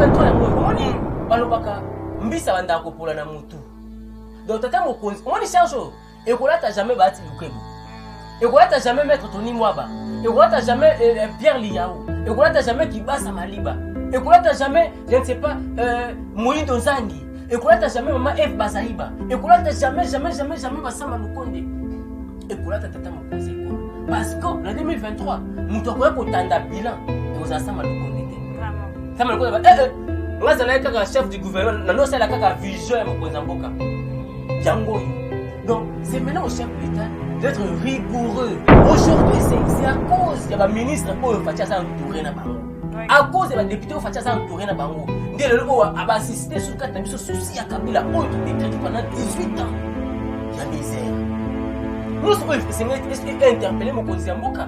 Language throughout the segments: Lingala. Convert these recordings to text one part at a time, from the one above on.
2023 yango omoni balobaka mbisa banda kopola na mutu donc tata mokonzi omoni Serge ekolata jamais bati lukebo ekolata jamais maître Tony Mwaba ekolata jamais Pierre Liao ekolata jamais Kibasa Maliba ekolata jamais je ne sais pas Moïndo Zangi ekolata jamais maman F Bazaiba ekolata jamais Basama Lukonde ekolata tata mokonzi parce que en 2023 mutu akoya kotanda bilan ekozala Sama Lukonde te Sama Lukonde nga zala kaka chef du gouvernement nano sala kaka vision ya mokonzi mboka yango. Donc c'est maintenant au chef de l'État d'être rigoureux. Aujourd'hui c'est à cause de la ministre pour faire ça entouré na bango. À cause de la députée pour faire ça entouré na bango. Dès le jour a assisté sur quatre nabiso souci à Kabila pour décréter pendant 18 ans. La misère. Nous sommes interpellés mokonzi mboka.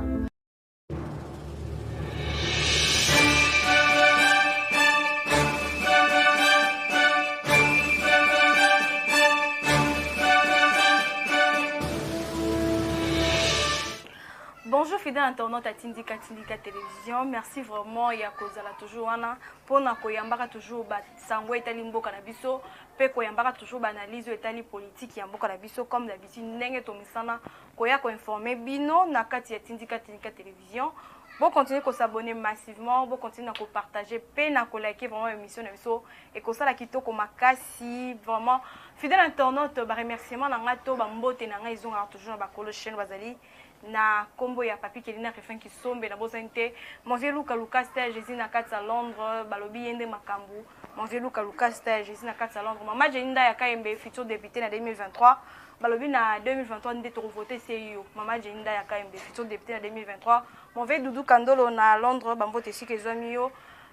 Bonjour fidèle internaute à Tindika Télévision. Merci vraiment ya kozala toujours wana pona koyambaka toujours ba sango etali mboka na biso pe koyambaka toujours ba analyse etali politique ya mboka na biso comme d'habitude ndenge to misana koya ko informer bino na kati ya Tindika Télévision. Bon continuer ko s'abonner massivement, bon continuer à partager, pe na ko liker vraiment émission na biso et ko sala kitoko makasi vraiment fidèle internaute ba remerciement na ngato ba mbote na nga izonga toujours ba kolo chaîne bazali na kombo ya papi kelina refin ki sombe na bosante mon vieux Luka stage Jésus na katsa Londres balobi yende makambu mon vieux Luka stage Jésus na katsa Londres mama Jeninda ya KMB futur député na 2023 balobi na 2023 ndé to voter CIO mama Jeninda ya KMB futur député na 2023 mon vieux Doudou Kandolo na Londres bambote sike zwamio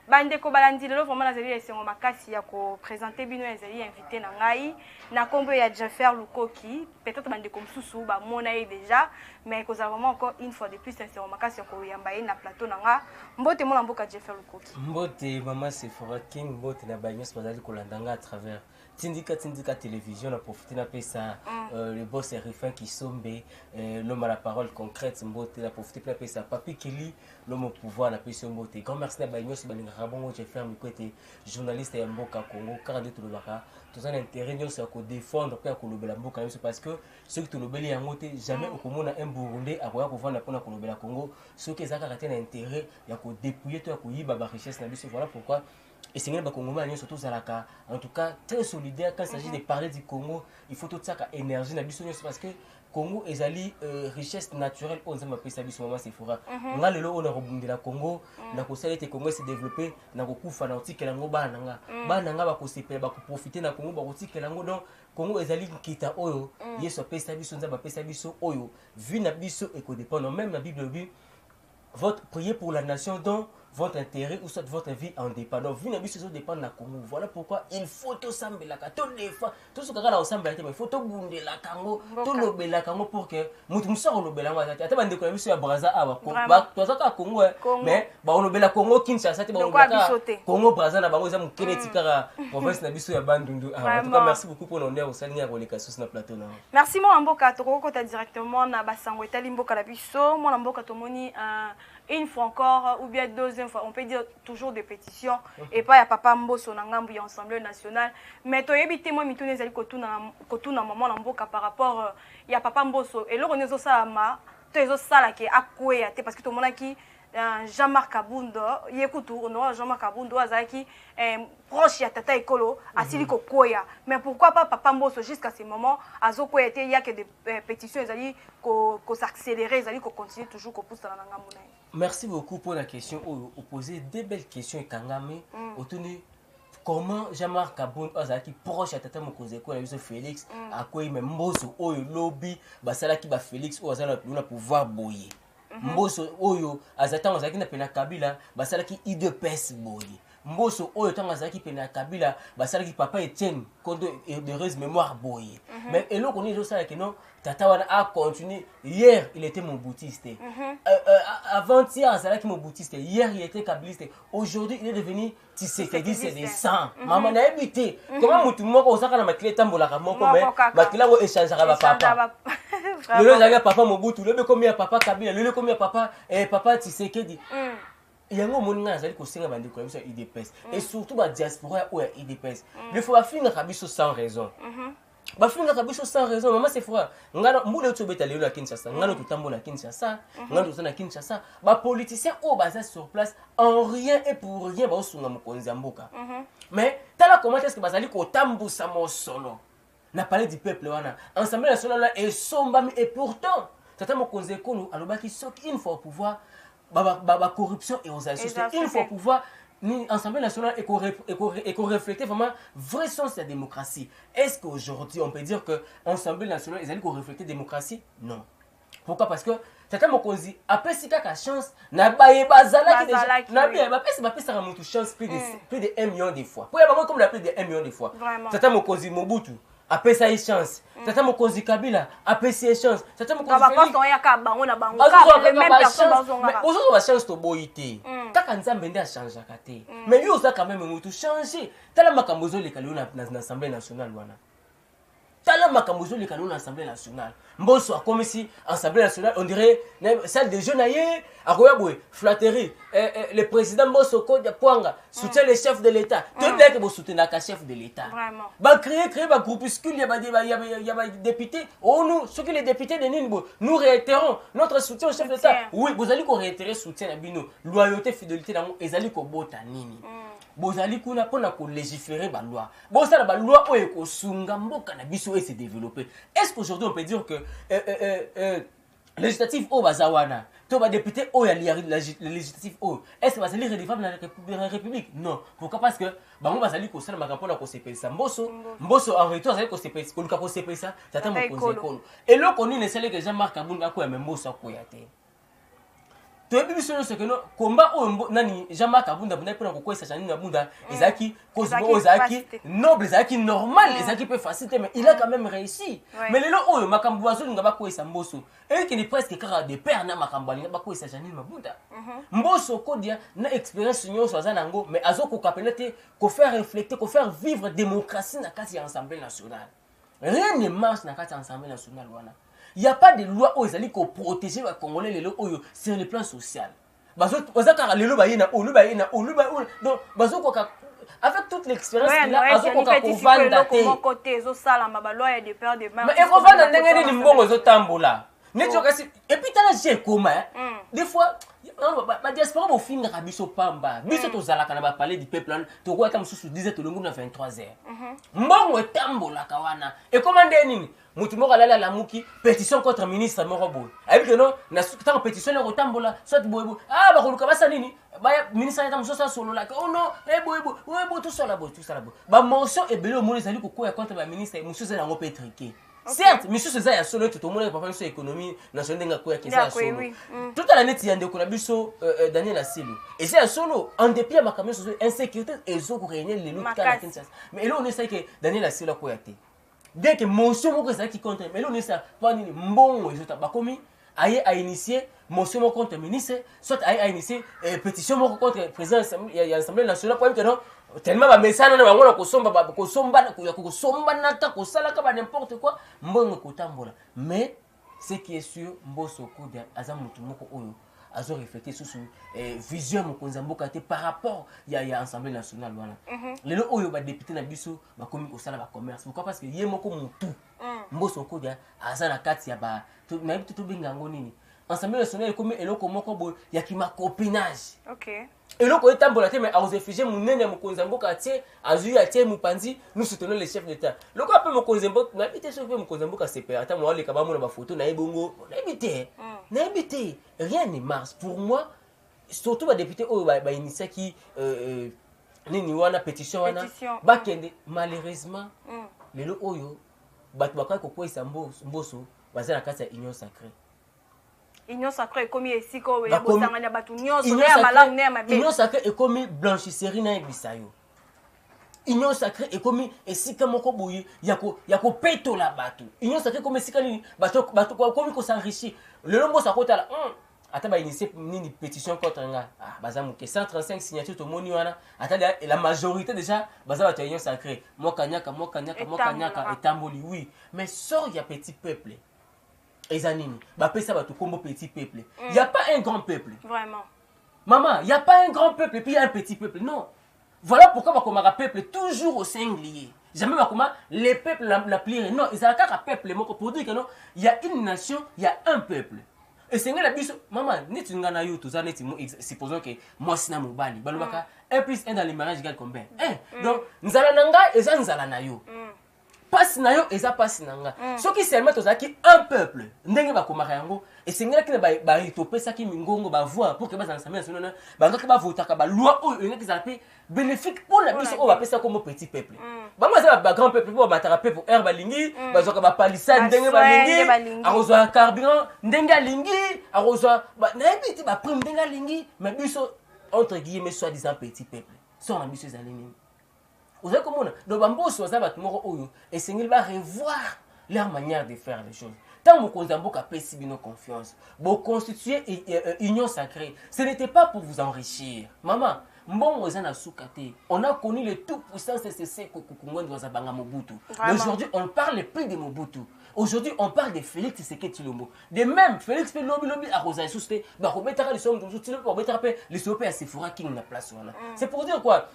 bande ko balandi lelo vraiment nazali esengo makasi ya ko présenter bino ezali invité na ngai na kombo ya Jeffer Lukoki peut-être bande comme susu ba mona déjà mais ko vraiment encore une fois de plus esengo makasi ya ko yamba na plateau na nga mbote mona mboka Jeffer Lukoki mbote mama Sephora King mbote na banyos bazali ko landanga à travers Tindika Télévision na profiter na pesa le boss RFN qui sombe l'homme à la parole concrète mbote na profiter na pesa papi Keli l'homme au pouvoir na pesa mbote grand merci na banyos balinga rabongo je ferme mi côté journaliste ya mboka Congo car de tout le baka tous un intérêt nous c'est à défendre pour que le bela mboka parce que ceux qui te le beli ya ngote jamais au komona un burundais a koya ko vendre pour na ko bela Congo ceux qui zaka raté intérêt ya ko dépouiller to ya ko yiba ba richesse na biso voilà pourquoi et c'est bien que surtout Zalaka en tout cas très solidaire quand il s'agit de parler du Congo il faut toute ça énergie na biso parce que Congo est ali richesse naturelle on s'en appelle ça biso maman Sephora nga lelo on a rebondé la Congo na ko sala te Congo s'est développé na ko kufa na otikela ngo bana nga ba ko sepela ba ko profiter na Congo ba ko tikela ngo donc Congo est ali kita oyo yeso pesa biso nza ba pesa biso oyo vu na biso et ko dépend même la Bible dit votre prier pour la nation dont votre intérêt ou soit votre vie en dépend. Donc, vous n'avez pas dépend de la Congo. Voilà pourquoi il faut tout sembler la tout tout ce que là ensemble mais il faut tout bounder la Congo, tout le la Congo pour que nous sorte le bela moi. Attends, on découvre sur Brazza à toi ça Congo mais ba on le bela Congo Kinshasa te ba on Congo Brazza na bango za mu kenetika province na biso ya Bandundu. En tout cas, merci beaucoup pour l'honneur au salinga relation sur le plateau là. Merci mon mboka to ko ta directement na basango etali mboka la biso, mon mboka to moni une fois encore ou bien deuxième fois on peut dire toujours des pétitions et pas ya papa Mboso na ngambu ya Assemblée nationale mais to yebite moi mitune ezali kotuna maman na mboka par rapport ya papa Mboso et loko nezo sala to ezo sala ke akweya te parce que to monaki Jean-Marc Kabundo yekutu non Jean-Marc Kabundo azaki proche ya tata ekolo asili kokoya mais pourquoi pas papa Mboso jusqu'à ce moment azokoya te il y a que des pétitions ezali ko s'accélérer ezali ko continuer toujours ko pousser na ngambu na. Merci beaucoup pour la question. Poser des belles questions et Kangame. Comment Jean-Marc Kaboun qui proche à Tata Mokozeko, Félix, à quoi il Mboso, Oyo, Lobby, Basala qui va Félix, ou Azala pour pouvoir boyer. Mboso, Oyo, Azatan, Azaki n'a pas Kabila, Basala qui IDPS boyer. Mboso oyo tanga zaki pena Kabila basala ki papa Etienne kondo heureuse mémoire boye mais elo koni zo sala que non tata wana a continué hier il était mon boutiste avant-hier sala ki mon boutiste hier il était kabiliste aujourd'hui il est devenu Tshisekedi c'est des sang maman na habité comment mutu moko osaka na makile tambola ka moko mais makila wo échanger ba papa le zaka papa Mobutu le be combien papa Kabila le combien papa papa Tshisekedi yango moninga azali kosenga bandeko na biso ya UDPS et surtout ba diaspora oyo ya UDPS il faut bafingaka biso sans raison bafingaka biso sans raison mama c'est frère ngana mbule tobeta lelo na Kinshasa ngana totambola na Kinshasa ngana tozana na Kinshasa ba politiciens oyo baza sur place en rien et pour rien ba osunga mokonzi ya mboka mais tala comment est-ce que bazali kotambusa mosolo na parler du peuple wana ensemble national et sombami et pourtant tata mokonzi ekolo alobaki soki une fois au pouvoir ba corruption et aux associés une fois au pouvoir ni Assemblée nationale et qu'on reflétait vraiment vrai sens de la démocratie. Est-ce qu'aujourd'hui on peut dire que l'Assemblée nationale ils allaient refléter démocratie? Non. Pourquoi? Parce que Tata Mokonzi après si kaka chance na baye bazala qui déjà na bien ba ça remonte chance plus de 1 million de fois. Pour y avoir comme la plus de 1 million de fois. Tata Mokonzi Mobutu après ça chance. Tata Mokonzi Kabila après ça chance. Tata Mokonzi mais chance to boité. Kaka nzambe nde a changé kate. Mais lui oza quand même mutu changer. Tala makambo zo lekali na l'Assemblée nationale wana. Tala makambo zo lekali na l'Assemblée nationale. Mboso comme si Assemblée nationale on dirait salle de jeunes aye akoya boy flatterie le président Mboso ko de Poanga soutient le chef de l'État. Tout là que vous soutenez ka chef de l'État. Vraiment. Ba créer ba groupuscule y a députés. Oh nous ceux qui les députés de Ninbo nous réitérons notre soutien au chef de l'État. Oui, vous allez ko réitérer soutien na bino, loyauté, fidélité na mo ezali ko bota nini. Bozali kuna pona ko légiférer ba loi. Bozala ba loi oyo ko sunga mboka na biso et se développer. Est-ce qu'aujourd'hui on peut dire que législatif au bazawana to ba député au ya législatif au est-ce que bazali redevable dans la République? Non. Pourquoi? Parce que bango bazali ko sala makapona ko sepelisa mboso en retour azali ko sepelisa ko luka ko sepelisa tata mokonzi ekolo et lo koni ne sele que Jean-Marc Kabunda ko ya mboso ko ya te. Toyebi biso nyonso ke no komba oyo nani Jean-Marc Kabunda bunda pona kokwesa chanini na bunda ezaki kozbo ezaki noble ezaki normal ezaki peu facile mais il a quand même réussi. Mais lelo oyo makambo bazolinga bakwesa mboso et qui est presque kaka de père na makambo alinga bakwesa chanini na bunda mboso kodia na expérience nyonso azana ngo mais azoko kapena te ko faire refléter ko faire vivre démocratie na kati ya Assemblée nationale. Rien ne marche na kati ya Assemblée nationale wana. Il n'y a pas de loi où ils allaient protéger les Congolais sur le plan social. Donc, avec toute l'expérience qu'il a, il et puis, des fois, ma diaspora va finir à biso pamba. Biso to zalaka na ba parler du peuple. To ko atam susu disait to longu na 23h. Mbongo tambola kawana. Et comment nini? Mutu moko alala la muki pétition contre ministre Morobo. Avec que non, na tant pétition le tambola, soit boybo. Ah ba koluka basa nini? Ba ministre ya muso sa solo la. Oh non, boybo, tout ça là. Ba mention et belé au monde ezali ko koya contre ba ministre muso za ngo pétriqué. Certes, monsieur César a solo tout le monde pas sur l'économie nationale d'Angakoya qui est solo. Tout à l'année, il y a un biso Daniel Assilo. Et c'est un solo en dépit à ma camion sur insécurité et zo ko réunir les loups à Kinshasa. Mais là on est ça que Daniel Assilo ko yaté. Bien que motion moko ça qui contre, mais là on est ça pas ni mbongo ezota ba komi aye a initié motion contre ministre, soit aye a initié pétition contre président de l'Assemblée nationale pour que non tellement ba mesana na bango na kosomba nata kosala ka ba n'importe quoi mbongo kotambola. Mais ce qui est sûr mboso kodia aza mutu moko oyo azo refléter sur vision mokonzi mboka te par rapport ya Assemblée nationale wana. Lelo oyo ba député na biso ba komi kosala ba commerce. Pourquoi? Parce que ye moko mutu mboso kodia aza na kati ya ba na bitu to binga ngo nini Assemblée nationale comme eloko moko bo ya kima copinage. OK. Eloko etambola te mais aux réfugiés munene mokonzi mboka tie azu ya tie mupanzi nous soutenons les chefs d'état. Loko ape mokonzi mboka na bité so pe mokonzi mboka CP ata mo wale ka ba mo na ba photo na ebongo na ebité rien ne marche pour moi surtout ba député oyo ba initié qui nini wana pétition wana ba kende malheureusement lelo oyo batu bakaka ko kwesa mboso bazana kati ya union sacrée. Union sacrée comme ici ko ya bosanganya batu nyonso na malang na mabe. Union sacrée est comme blanchisserie na bisayo. Union sacrée est comme esika moko boye yako peto la batu. Union sacrée comme esika ni batu comme ko s'enrichir. Le nombo sa kota la ata ba initier ni pétition contre nga baza muke 135 signatures to moni wana ata la majorité déjà baza ba union sacrée mokanyaka etamboli oui mais sort ya petit peuple. Ezanini ba pesa ba to kombo petit peuple. Il y a pas un grand peuple. Vraiment. Maman, il n'y a pas un grand peuple et puis il y a un petit peuple. Non. Voilà pourquoi on a peuple toujours au singulier. Jamais les peuples l'appliquent. Non, ils ont un peuple. Pour dire que non, il y a une nation, il y a un peuple. Et c'est la biso. Maman, ni tu n'as eu tout ça, supposons que moi, c'est mon bali. Balubaka, 1 plus 1 dans les mariages égale combien? 1. Donc, nous allons nanga et ça nous allons nayo. Passe nayo et ça passe nanga. Ce qui seulement tous qui un peuple. Ndenge ba komaka yango et c'est ngela qui ba ritopé ça qui mingongo ba voix pour que ba ensemble sonona ba ngaka ba vota ka ba loi o ngaki za pe bénéfique pour la biso o ba pesa comme petit peuple. Ba moi ça ba grand peuple pour ba taraper pour air ba lingi ba zoka ba palissade ndenge ba lingi arozwa carburant ndenge lingi arozwa ba na biti ba prime ndenge lingi mais biso entre guillemets soi-disant petit peuple. Sont la biso zalini. Vous savez comment on a et c'est qu'il va revoir leur manière de faire les choses. Tant que vous avez confiance, vous constituez une union sacrée. Ce n'était pas pour vous enrichir. Maman, on a connu le tout-puissant CCC Mobutu. Aujourd'hui, on parle plus de Mobutu. Aujourd'hui, on parle de Félix Tshisekedi Tshilombo. De même, Félix Lobby à Rosalie Souste, on mettra les sommes à Sephora King la place. C'est pour dire quoi?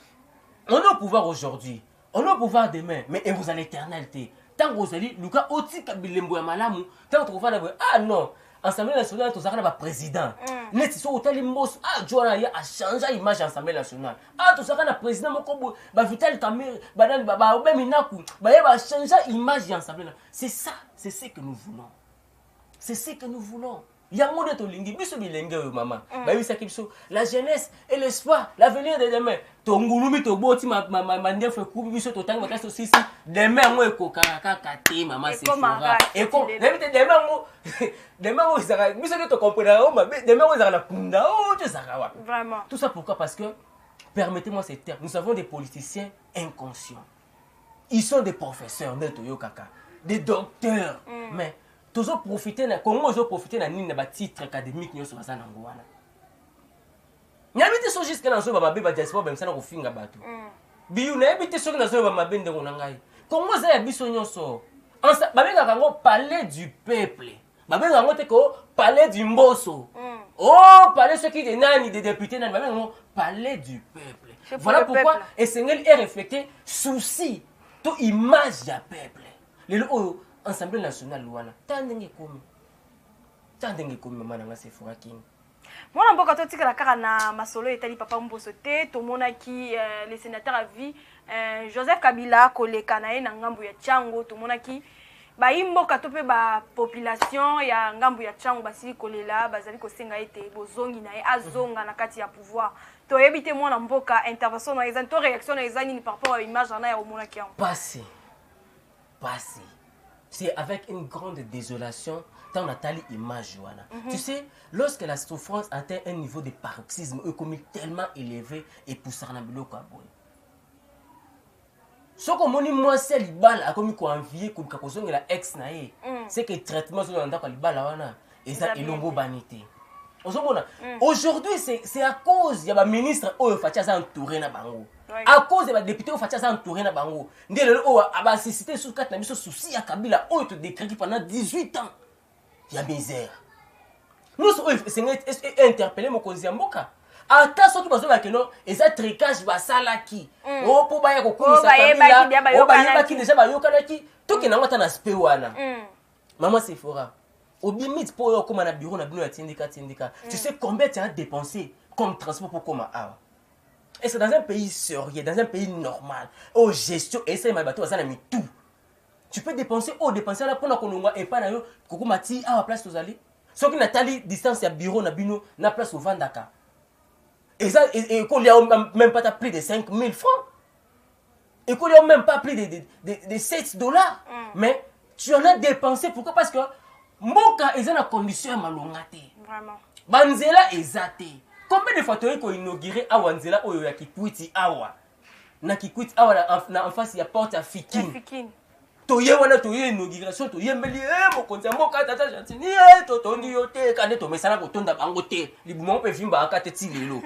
On a au pouvoir aujourd'hui, on a au pouvoir demain, mais et vous à l'éternalité. Tant que vous allez, Lucas Oti Kabilembo ya Malamu, tant que vous allez, ah non, Assemblée nationale, tu seras président. Net si au Talimos, ah Joana a changé l'image de l'Assemblée nationale. Ah tu seras le président, mon combo, Vital Kamere, Badan Baba, Obeminaku, va changer l'image de l'Assemblée nationale. C'est ça, c'est ce que nous voulons. C'est ce que nous voulons. Il y a un monde de lingi, biso bilenge maman. La jeunesse et l'espoir, l'avenir de demain. Tongulumi to boti ma ndef kubi biso to tanga kaso sisi. Demain moi ko kaka kate maman c'est fora. Et comme demain moi demain moi ça biso to comprendre demain moi ça la punda oh tu ça wa. Vraiment. Tout ça pourquoi? Parce que permettez-moi ces termes. Nous avons des politiciens inconscients. Ils sont des professeurs de Toyo Kaka, des docteurs. Mais toujours profiter na Congo zo profiter na nini na ba titre académique nyo so bazana ngwana. Nyabite so jusqu'à na so ba mabe ba diaspora ba msana ko finga bato. Biyu na ebite so na so ba mabe ndeko na ngai. Congo za ya biso nyonso. Ba benga kango palais du peuple. Ba benga ngo te ko palais du mboso. Oh, palais ceux qui des nani des députés nani ba benga ngo palais du peuple. Voilà pourquoi Essengel est reflété souci to image ya peuple. Lelo Assemblée nationale wana tandenge komi mama nanga Sephora King. Mwana mboka totika la kaka na masolo etali papa Mboso te tomona ki le sénateur à vie Joseph Kabila koleka na ye na ngambu ya Tchango tomona ki ba imboka to pe ba population ya ngambu ya Tchango basili kolela bazali kosenga ete bozongi na ye azonga na kati ya pouvoir to yebite mwana mboka intervention na ezan to réaction na ezani par rapport à image na ya omona ki passé. C'est avec une grande désolation tant Nathalie image wana. Tu sais, lorsque la souffrance atteint un niveau de paroxysme économique tellement élevé et poussant na biloko aboy. Ce que moni moi c'est libal a comme ko envier ko kakozonga la ex na ye. C'est que traitement zo ndaka ko libala wana eza elongo banité. Aujourd'hui c'est à cause ya ba ministre oyo fatia za entouré na bango. À cause des députés au fatia za entouré na bango. Ndele o aba assisté sous quatre na biso souci ya Kabila oyo te décrété pendant 18 ans. Ya misère. Nous c'est interpellé mon cause ya mboka. Ata soki bazo ba keno eza tricage ba salaki. O po ba ya ko komisa Kabila. O ba yeba ki déjà ba yokana ki to ki na ngata na spe wana. Maman Sephora. Au limite pour eux comme un bureau na bino ya tindika. Tu sais combien tu as dépensé comme transport pour comme awa. Et c'est dans un pays sérieux, dans un pays normal. Au gestion et c'est mal bateau ça na mi tout. Tu peux dépenser là pour na kolongwa et pas na yo kokumati à place aux allées. Ceux qui natali distance ya bureau na bino na place au Vandaka. Et ça et qu'on y a même pas plus de 5000 francs. Et qu'on y a même pas plus de $7. Mais tu en as dépensé pourquoi? Parce que Moka est en condition malongate. Vraiment. Banzela ezate. Combien de fois tu as inauguré à Wanzela ou ya Kikwiti awa? Na Kikwiti awa na en face ya porte à Fikin. Toye wana toye inauguration toye mbeli mo konza moka tata jantini to tondi yote kane to mesana ko tonda bango te. Libuma pe vimba akate ti lelo.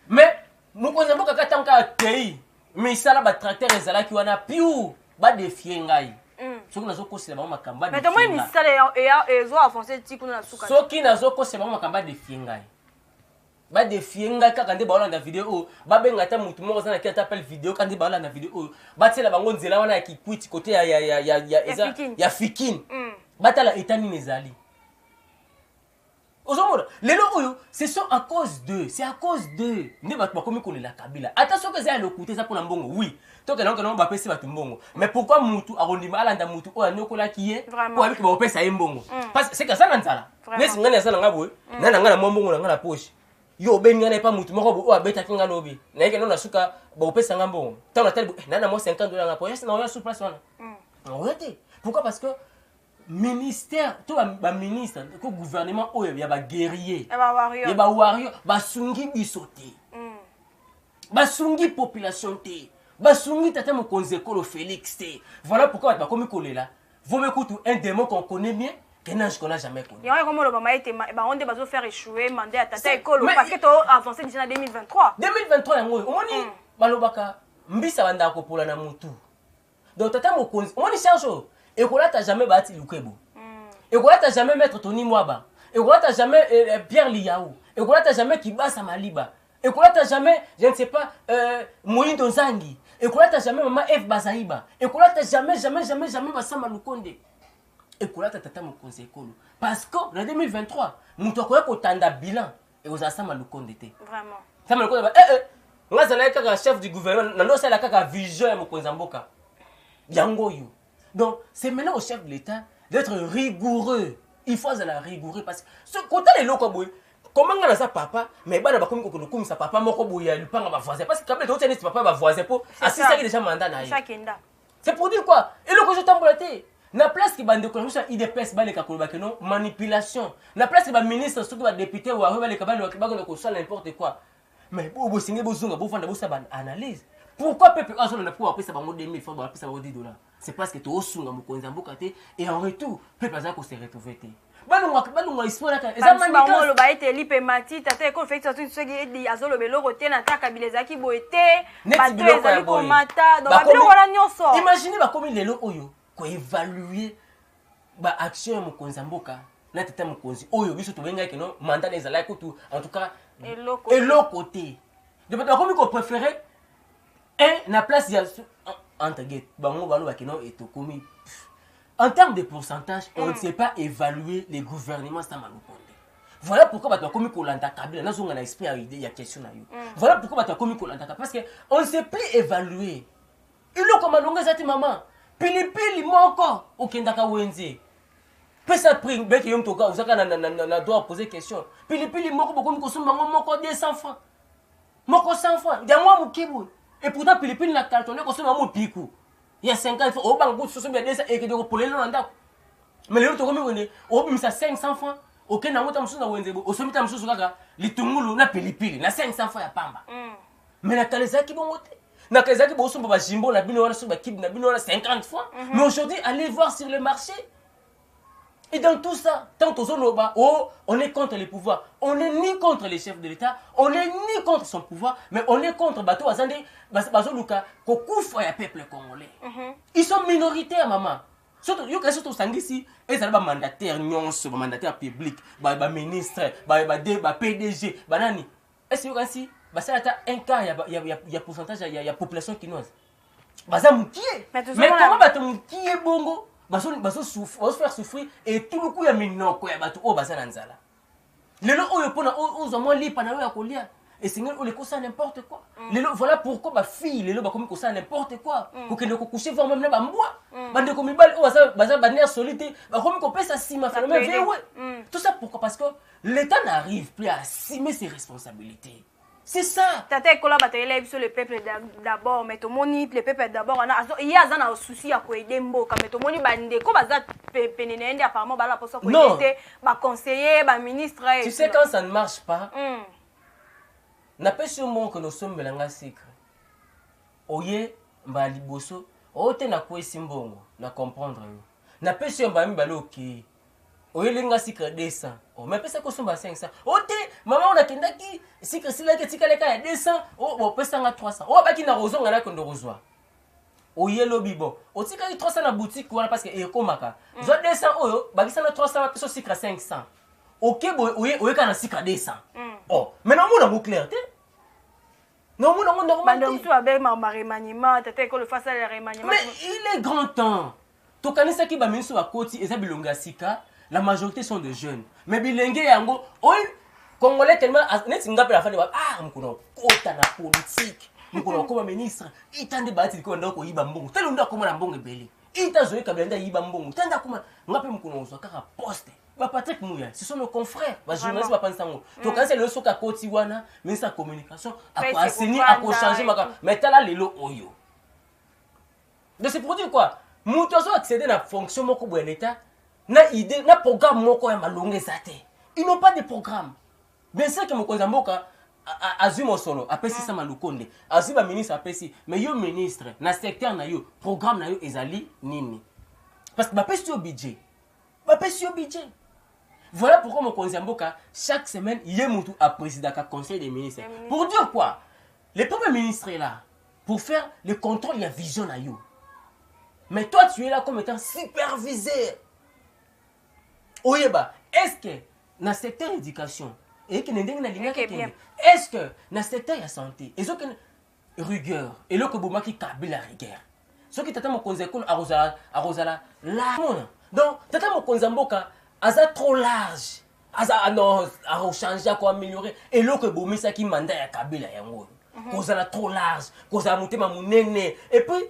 Mais mo konza moka katanka tei. Mais sala ba tracteur ezala ki wana piu ba défier ngai. soki nazokosela bango makamba mais tomoni misala ezoavanse ti kuna na suka soki nazokosela bango makamba defie ngai badefie ngai kaka nde baolanda video oyo babenga ata motu moko aza na ki ata appelle video kaka nde baolanda video oyo batiela bango nzela wana ya kikwiti kote ya fikine batala eta nini ezali ozomona lelo oyo ce sont à cause d'eux c'est à cause d'eux nde bato bakomi kolela kabila ata soki eza ya lokuta eza mpona mbongo oui tokenango bapesi bato mbongo mais pourquoi mutu akondima alanda mutu oyo anyokolaki ye po abiki bakopesa ye mbongo parce seke aza na nzala nesi ngani aza na nga boye na na nga na mwa mbongo na nga na poshe yo obengi nga na epa mutu moko boye oyo abetaki nga lobi nayeke no na suka bakopesa nga mbongo ntango natali boye na mwa 50 dollars nga po na oya sur place wana oya te pourquoi parce que ministère to ba ministre ko gouvernement oyo ya ba guerrier ya ba warrior basungi biso te basungi population te basungi tata mokonzi ekolo Félix te voilà pourquoi ba komi kolela vaut mieux que un démon qu'on connaît bien qu'un ange qu'on n'a jamais connu il y a comme le maman était ba on va faire échouer mandat à tata ekolo parce que to avancer déjà en 2023 yango omoni balobaka mbisa banda ko pola na mutu donc tata mokonzi omoni charge Ekola t'as jamais bâti Lukebo. Ekola t'as jamais mettre Tony Mwaba. Ekola t'as jamais Pierre Liaou. Ekola t'as jamais Kibasa Maliba. Ekola t'as jamais, je ne sais pas, Moïndo Zangi. Ekola t'as jamais Maman F Bazaïba. Ekola t'as jamais Bassama Lukonde. Ekola t'as tata Mokonzi Ekolo. Parce que en 2023, nous t'avons tanda bilan et aux Asama Lukonde. Vraiment. Ça me Lukonde. Nga zala kaka chef du gouvernement. Nando c'est la kaka vision ya Mokonzi Mboka. Yango yo. Donc, c'est maintenant au chef de l'État d'être rigoureux. Il faut être rigoureux parce que ce côté les locaux, comment on a ça papa, mais bah comme on sa papa, mon cobo il a pas va voisin parce que quand tu es papa va voisin pour assister déjà mandat na. C'est pour dire quoi? Et le que je t'embolaté. Na place qui bande de ça IDPS ba les kakoloba que non manipulation. Na place qui ba ministre surtout ba député ou ba les kabalo ba ko ça n'importe quoi. Mais bo singe bo zunga bo fanda bo ça analyse. Pourquoi peuple a besoin de pouvoir payer ça par 2000 francs pour payer ça par 10 $? C'est parce que tu as sunga mokonzi mboka te et en retour peuple a ko se retrouver te. Balunga histoire ka eza maniko lo ba ete lipe mati tata ko fait ça tout ce qui est azolo beloko te na taka bilezaki boete bato ezali ko mata donc ba biloko la nyonso. Imaginez ba komi lelo oyo ko évaluer ba action mokonzi mboka na tata mokonzi oyo biso to benga ke no mandat ezala ko tout en tout cas eloko te. De ba komi ko préférer na place ya entre guillemets bango balo bakino et tokomi en termes de pourcentage on ne sait pas évaluer les gouvernements ça malukonde. Voilà pourquoi bato komi kolanda kabila na zonga na esprit idée ya question na yo. Voilà pourquoi bato komi kolanda parce que on ne sait plus évaluer. Ilo comme longa zati maman pilipili moko okendaka wenze pesa prix bec yom toka osaka na doit poser question pilipili moko bokomi kosomba moko 200 francs moko 100 francs ya moi mukibu. Et pourtant, Philippines n'a cartonné qu'on se met à mon picou. Il y a 50 francs. Au banc, il y a des et que de pour les Londres. Mais les autres, comme on est, au ça 500 francs. Aucun n'a pas de Wenzebo. Au sommet, tu as les Tumulu, na Philippines, na 500 francs à Pamba. Mais na Kalezaki, bon, na Kalezaki, bon, on va Jimbo, na Bino, na Kib, na Bino, 50 francs. Mais aujourd'hui, allez voir sur le marché. Et dans tout ça, tant aux zones on est contre les pouvoirs. On n'est ni contre les chefs de l'État, on n'est ni contre son pouvoir, mais on est contre Bato Azande, Bazoluka, Kokoufo et peuple congolais. Ils sont minoritaires, maman. Surtout, il y a surtout Sangisi, ils ont des mandataires, des mandataires publics, des ministres, des PDG, banani. Est-ce que ainsi, ça a un cas, il y a pourcentage, il y a population chinoise. Baza moukié. Mais comment Bato moukié bongo? Baso faire souffrir et tout le coup ya minoko ya bato o bazana nzala lelo oyo pona ozo mo lipa na yo ya kolia et singel o le kosa n'importe quoi lelo voilà pourquoi ba fille lelo ba komi kosa n'importe quoi ko kende ko coucher voir même na ba mbwa bande ko mibali o baza bania solide ba komi ko pesa sima phénomène vewe tout ça pourquoi parce que l'état n'arrive plus à assumer ses responsabilités. C'est ça. Tata Ekola bataille sur le peuple d'abord, mais tout moni le peuple d'abord il y a un souci à quoi aider mboka mais tout moni bande ko baza penene apparemment bala pour ça ko aider ba conseiller ba ministre. Tu sais quand ça ne marche pas. Na pesi mon que nous sommes belanga secret. Oye mba liboso o te na ko simbongo na comprendre yo. Na pesi mba mi balo ki oye linga secret 200. Oh mais pesa ko somba 500. O te maman on a kendaki secret sila ke tikaleka ya 200. Oh bo pesa nga 300. Oh baki na rozonga na ko ndo rozwa. oyelo bibo otika 300 na boutique wana parce que ekomaka zo 200 oyo bakisa na 300 ba peso sikra 500 OK boy oyeka na sikra 200 oh mais non mon amour clair non mon amour normal donc tu avec ma remaniement tete ko le face à remaniement mais il est grand temps to kanisa ki ba minso ba koti eza bilonga sika la majorité sont de jeunes mais bilenge yango oy congolais tellement neti ngape la fa de mkono kota na politique mkono koma ministre itande bati ko ndako yiba mbongo telo ndako koma na mbongo ebele itazoye kabenda yiba mbongo tanda koma ngape mkono zo kaka poste ba Patrick Mouya ce sont nos confrères ba journalistes ba pansango to kanisa le soka koti wana ministre de communication ako asini ako changer maka mais tala lelo oyo de c'est pour dire quoi muto zo accéder na fonction moko bo l'état na idée na programme moko ya malonge zate ils n'ont pas de programme bien sûr que mokonza mboka azui mosolo apesi sama lukonde azui ba ministre apesi mais yo ministre na secteur na yo programme na yo ezali nini parce que ba pesi yo budget voilà pourquoi mokonza mboka chaque semaine il y a mutu à président ka conseil des ministres pour dire quoi les premiers ministres là pour faire le contrôle il y a vision na yo mais toi tu es là comme étant superviseur oyeba est-ce que na secteur éducation et que est-ce que dans le secteur de la santé et que rigueur et là que bomaki kabila rigueur ce qui tata mo konzekon arosala la donc tata mo konzamboka aza trop large aza non à changer à améliorer et là que bomisa qui mandat ya kabila yango kozala trop large kozala mutema munene et puis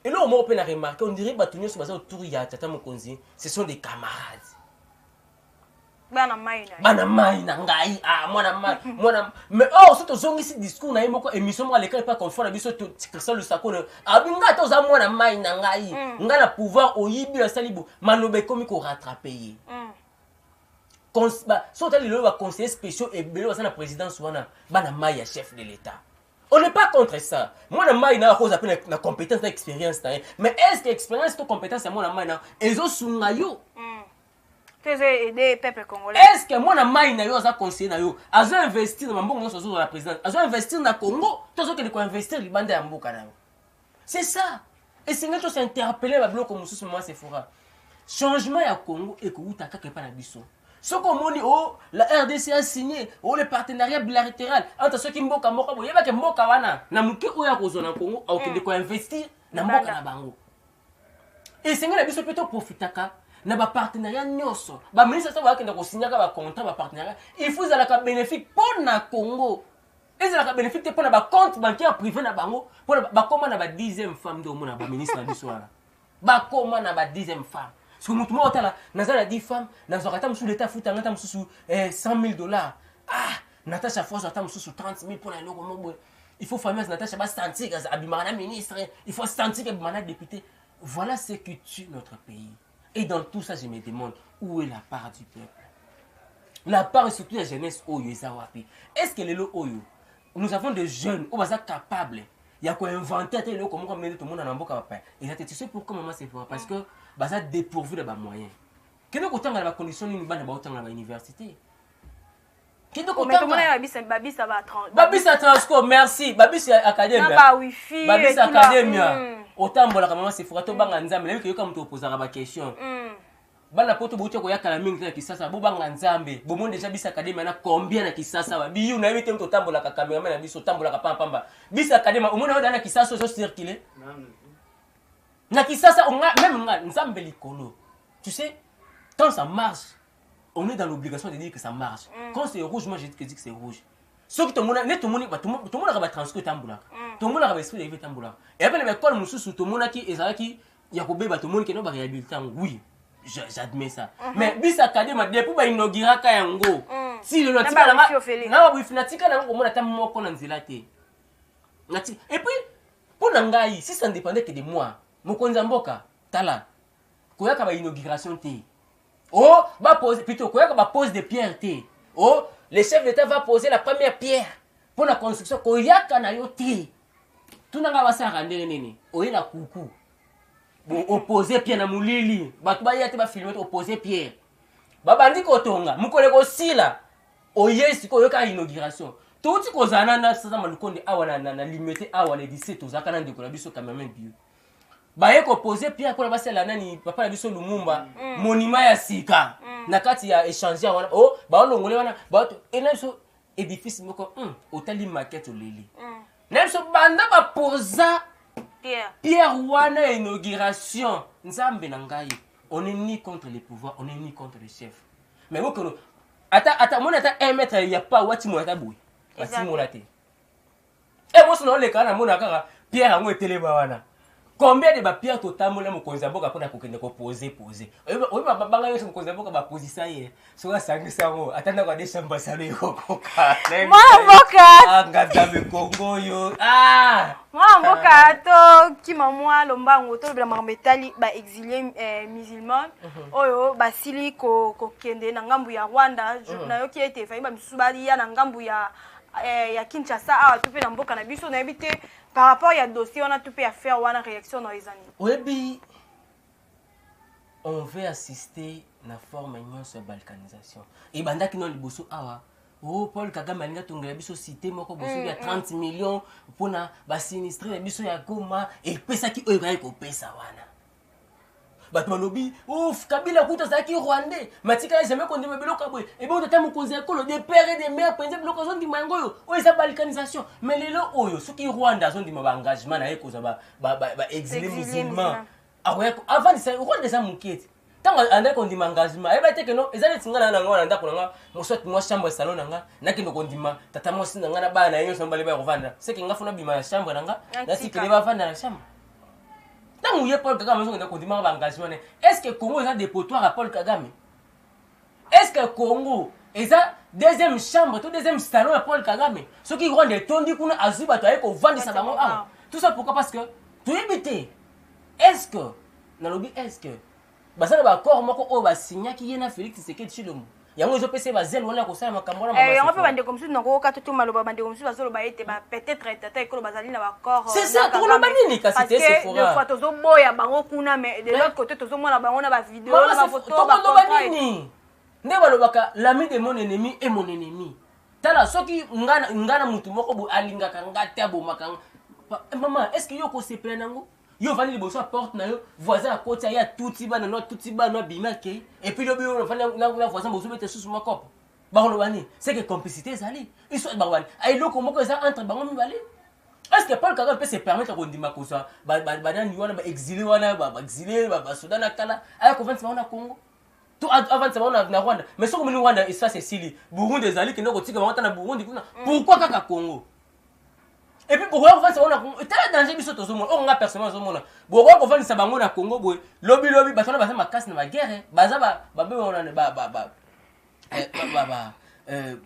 et là on m'a peine à remarquer on dirait batunyo sur autour ya tata mo konzi ce sont des camarades bana maina ngai mwana mais oh surtout zongisi discours na yemoko émission mo aleka pas confondre biso to ça le sako abinga to za mwana maina ngai ngana pouvoir oyibi la salibo malobe komi ko rattraper surtout les ba conseillers spéciaux et belo na présidence wana bana maya chef de l'état. On n'est pas contre ça. Moi, je na cause appelle na compétence na expérience mais est-ce que expérience to compétence moi na maina ezo sungayo aider peuple congolais. Est-ce que moi na maina yo za conseiller na yo azo investir na mbongo so la présidence azo investir na Congo tozo que de investir libanda ya mboka na yo. C'est ça. Et c'est que tu s'interpeller ba bloc comme sous moi c'est fora. Changement ya Congo et que utaka ke pa na biso. Ce qu'on dit, oh, la RDC a signé, oh, le partenariat bilatéral entre ceux qui mboka mboka, il y a que mboka wana, na muke oya kozona Congo, au que de quoi investir, na mboka na bango. Et c'est que la biso plutôt profitaka, na ba partenariat nyoso, ba ministre ça va que na ko signer ka ba contrat ba partenariat, il faut za la ka bénéfique pour na Congo. Et za la ka bénéfique pour na ba compte bancaire privé na bango, pour ba koma na ba 10e femme de mona ba ministre na biso wana. Ba koma na ba 10e femme. Parce que nous tout là, nous avons 10 femmes, nous avons sous l'État fout, nous avons sous $100 000. Ah, Natacha Force attend sous 30 000 pour la logo. Il faut fameux Natacha va sentir que Abimana ministre, il faut sentir que Abimana député. Voilà ce que tue notre pays. Et dans tout ça, je me demande où est la part du peuple. La part et surtout la jeunesse Oyo Zawapi. Est-ce que les lots Oyo, nous avons des jeunes où sont capables, il y a quoi inventer les lots comme tout le monde en Amboka papa. Et tu sais pourquoi maman c'est fort parce que ça dépourvu de moyens. Quel est le la condition d'une bande à l'université? Quel est le Babis à Transco, merci. Babis à Academia. Babis à Academia. Autant pour la maman c'est fort. Tu vas ensemble. Même que comme tu poses la question. Bana poto bote ko yakala mingi na kisasa bo banga nzambe bo monde déjà bisa academia na combien na kisasa ba biyu na yite mto tambola ka cameraman na biso tambola ka pamba bisa academia umona oda na kisasa so circuler na kisasa on même nzambe likolo tu sais quand ça marche on est dans l'obligation de dire que ça marche quand c'est rouge moi je dis que c'est rouge ce que tout le monde net tout le monde va transcrire tambola tout le monde va esprit de tambola et après l'école mususu tout le monde qui ezalaki yakobe ba tout le monde qui no ba réhabiliter oui. J'admets ça. Mais bis académie depuis ba inaugurer ka yango. Si le natika na ba natika na ngomona ta moko na nzela te. Et puis pour nangai si ça ne dépendait que de moi, mokonza mboka tala. Koyaka ba inauguration te. Oh, ba poser plutôt koyaka ba pose de pierre te. Oh, le chef d'État va poser la première pierre pour la construction koyaka na yo te. Tunanga ba sa randere nini. Oyela kuku. Opposer Pierre na mulili batu ba yate ba filmer opposer Pierre babandi kotonga mukole ko sila oyesi ko yoka inauguration touti ko zana na sasa malukonde awa na limité awa le 17 ozaka na ndeko na biso cameraman bio baye ko poser Pierre pour basi la nani papa na biso Lumumba monument ya sika na kati ya échanger wana oh ba longole wana ba ena biso édifice moko otali maquette oleli na biso banda ba posa Pierre wana inauguration nzambe na ngai on est ni contre les pouvoirs on est ni contre les chefs mais vous que ata mon ata 1 mètre il y a pas wati mon ata boui wati mon ate et moi sinon les kana mon akara Pierre ango eteleba wana combien de ba Pierre totamola mokonzi mboka pona kokende ko poser oyi ba banga yo mokonzi mboka ba position ye so ka sangisa ngo atanda kwa desha mbasalo yokoka mboka anga me Congo yo mboka to kima mwa lombango to bila mametali ba exilé musulman oyo basili ko kende na ngambu ya Rwanda na yoki ete fa ba misubali ya na ngambu ya Kinshasa a tout na mboka na biso na ebité par rapport à dossier on a tout à faire ou une réaction dans les années. Oui, on veut assister à la forme de balkanisation. Et banda qui non liboso awa. Oh Paul Kagame alinga tongela biso cité moko boso ya 30 millions pour na ba sinistrer biso ya Goma et pesa ki oyo ko pesa wana. Batmanobi ouf Kabila kuta zaki Rwandais matika jamais kondima biloko boy et bon tata mokonzi ekolo des pères et des mères penze biloko zo ndima ngoyo oyo sa balkanisation mais lelo oyo soki Rwanda zo ndima ba engagement na eko za ba exilé musulman avant de ça Rwanda ça mukete tant anda kondima engagement e ba teke no ezali tingana na ngwana ndako nga mosot moi chambre salon nga nakino kondima tata mosi nga na ba na yenyo sombali ba Rwanda c'est que nga funa bima chambre nga na sikile ba vanda na chambre. Tant que Paul Kagame a engagement, est-ce que Congo est un dépotoir à Paul Kagame? Est-ce que Congo est un deuxième chambre, tout deuxième salon à Paul Kagame? Ceux qui rendent des tondis qu'on a azuba, vendre ça dans tout ça pourquoi? Parce que tu es est-ce que, est-ce que, ça va encore moi va signer qui est na Félix Tshisekedi Tshilombo. Yango ezo pese ba zel wana ko sala makambo na mama. On peut bande comme ça nako ka to maloba bande comme ça bazolo ba ete ba peut-être tata ekolo bazali na ba corps. C'est ça to lo banini ka cité ce fora. Parce que de fois tozo boya bango kuna mais de l'autre côté tozo mona bango na ba vidéo na ba photo ba banini. Ne balobaka l'ami de mon ennemi est mon ennemi. Tala soki ngana mutu moko bo alingaka ngate abomaka. Maman, est-ce que yo ko se prenango? Yo vani liboso porte na yo voisin à côté ya touti ba no bimake et puis le bureau vani na voisin boso bete sous ma cop ba on bani c'est que complicité zali ils sont ba bani ay loko moko za entre bango mi bali est-ce que Paul Kagame peut se permettre ko ndima ko ça ba nani wana ba exilé wana ba exilé ba Soudan na kala ay ko vani na Congo tout avant ça na Rwanda mais so comme ni Rwanda ça c'est Sili Burundi zali ki ndoko tika ba na Burundi kuna pourquoi kaka Congo? Et puis pourquoi on va se rendre compte? T'as danger biso tozo mona. On a personnellement tozo mona. Pourquoi on va se bango na Congo boy? Lobby batona basa makasi na ba guerre. Baza ba on a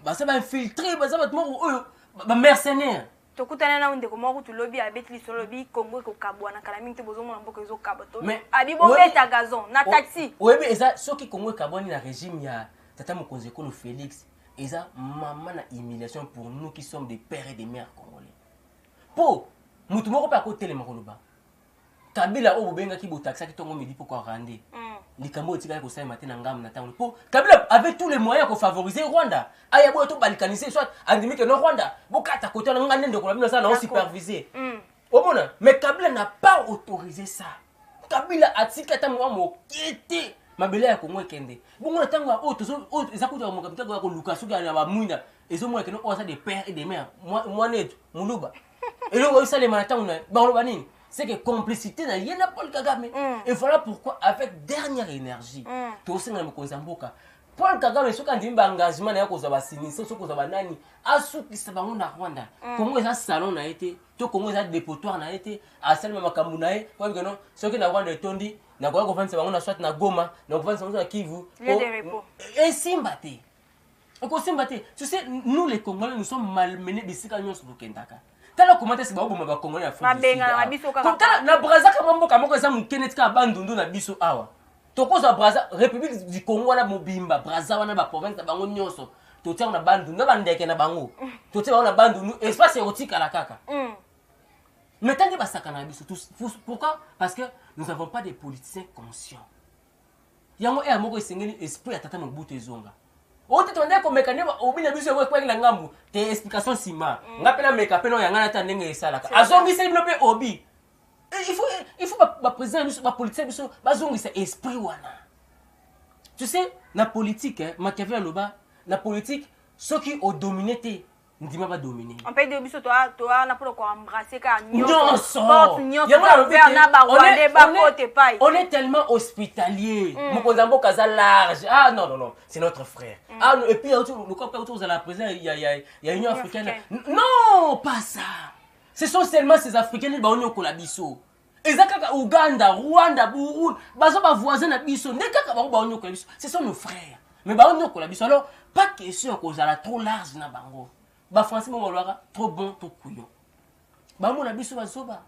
basa ba infiltrer basa ba tmo oyo ba mercenaire. Tokutana na ndeko moko tu lobby abeti liso lobby Congo ko kabwa na kala mingi te bozo mona mboko ezo kabato. Mais abibo beta gazon na taxi. Oui mais ça soki Congo kabwani na régime ya tata mokonzi ekolo Félix. Eza maman na humiliation pour nous qui sommes des pères et des mères congolais. Po mutu moko pa ko telema koloba Kabila o bobenga ki botaxa ki tongo midi pourquoi rande likambo etika ko sai matin na ngam na tango po Kabila avait tous les moyens pour favoriser Rwanda aya bo to balkaniser soit andimi que no Rwanda bokata côté na ngane ndeko na bino ça na superviser omona mais Kabila n'a pas autorisé ça. Kabila atika ta mwa mokete mabele ya Congo ekende bongo na tango o tozo o ezakuta mo kapita ko luka suka na ba mwina ezo mo ekeno o ça des pères et des mères moi net muluba. Et donc, ça les matins, c'est que complicité n'a rien à Paul Kagame. Et voilà pourquoi, avec dernière énergie, tout ça, Paul Kagame, ce qu'on dit, engagement, il y a sinistre, ce qu'on a nani, à ce qui se passe en Rwanda. Comment ça salon a été, tout comment ça dépotoir a été, à celle même Kamunae, quoi que non, ce qui n'a pas de tondi, n'a pas de on a soit na Goma, n'a pas de Kivu. Et Simbate. Tu sais, nous les Congolais, nous sommes malmenés d'ici quand nous sommes au Kendaka. Tala commenter c'est ba bomba ba Congolais na Afrique. Mabenga na biso kaka. Tala na Brazza ka mboka moko za mukenet ka bandundu na biso awa. Tokoza Brazza République du Congo na mobimba Brazza wana ba province bango nyonso. Totia na bandundu na bandeke na bango. Totia na bandundu espace érotique à la kaka. Mais tant que ba sakana biso pourquoi? Parce que nous n'avons pas des politiciens conscients. Yango e amoko esengeli esprit atata mobutu ezonga. On te tonne comme mécanisme au bien biso ko kwengela ngambu te explication sima ngapela meka peno yanga na tandenge esalaka azongi se blope obi Il faut ba président ba politicien biso bazongisa esprit wana. Tu sais, la politique, Machiavel aloba, la politique, ceux qui ont dominé te, ndima ba dominer. On peut dire biso toi na pour ko embrasser ka on est tellement hospitalier. Mokonzambo kaza large. Ah non non non, c'est notre frère. Ah et puis le corps autour de la présidence il y a Union africaine. Non, pas ça. Ce sont seulement ces Africains qui ba onyo ko la biso. Ezaka Ouganda, Rwanda, Burundi, bazo ba voisins na biso, ndeka ba onyo ko la biso. Ce sont nos frères. Mais ba onyo ko la biso. Alors, pas question ko za la trop large na bango. Ba français mo trop bon to couillon. Ba mo na biso ba soba.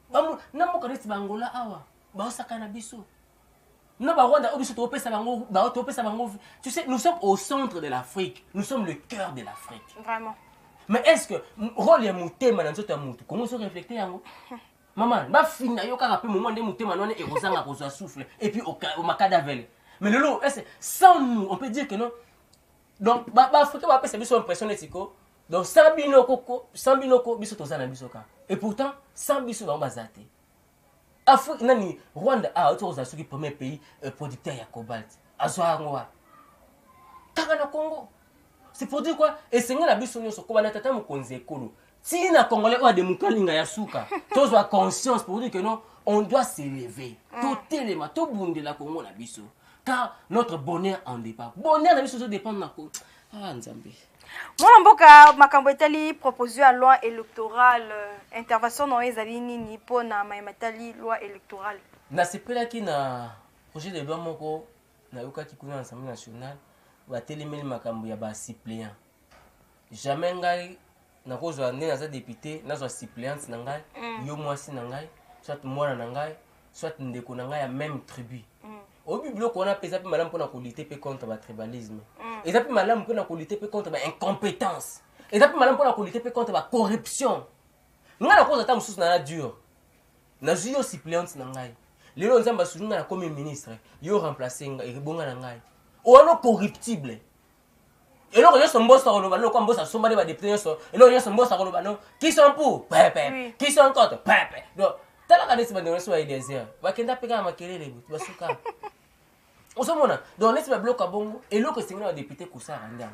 Ba mo na mo kaneti bangola awa. Ba osaka na biso. Na ba Rwanda obiso to pesa bango, ba to pesa bango. Tu sais, nous sommes au centre de l'Afrique. Nous sommes le cœur de l'Afrique. Vraiment. Mais est-ce que rôle ya mutema na nzoto ya mutu comment se réfléchir yango? Maman, ba fina yo kaka pe moment de mutema none e kozanga kozwa souffle et puis au makadavele. Mais le lot, sans nous, on peut dire que non. Donc ba Afrique ba pesa biso impression etiko. Donc sans binoko biso tozana biso ka. Et pourtant sans biso ba bazate. Afrique nani Rwanda a autour za soki premier pays producteur ya cobalt. Azwa ngwa. Kaka na Congo. C'est pour dire quoi? Et c'est la biso nyoso ko bana tata mokonzi ekolo. Si na Congolais wa de mukalinga ya suka, tous wa conscience pour dire que non, on doit s'élever. Tout téléma, tout bunde la Congo la biso. Car notre bonheur en dépend. Bonheur la biso dépend de la Congo. Ah Nzambe. Moi mboka makambo etali proposition à loi électorale intervention dans ezali nini pona mayimatali loi électorale. Na sepela ki na projet de loi moko na yoka ki kuna l'Assemblée nationale wa telemeli makambo ya ba suppléant. Jamais ngai na kozwa nde naza député nazwa suppléante na ngai yo mwasi na ngai soit mwana na ngai soit ndeko na ngai ya même tribu. Au biblio qu'on a pesé pe malamu pona ko lutter pe contre ba tribalisme. Et ça pe malamu pona ko lutter pe contre ba incompétence. Et ça pe malamu pona ko lutter pe contre ba corruption. Nga na koza ta mususu na dur. Na yo suppléante na ngai. Lelo nzamba sunga na comme ministre yo remplacer ngai bonga na ngai. O ano corruptible. Et là, il y a son boss, comme boss, somba des députés, et là, il y a son boss, qui sont pour, pépé, qui sont contre, pépé. Donc, t'as la cadette, c'est de il désert. Va qu'il n'a pas qu'à maquiller les bouts, tu vas souka. On se montre, donc, laisse-moi bloquer à bon, et là, que c'est un député qui s'est rendu en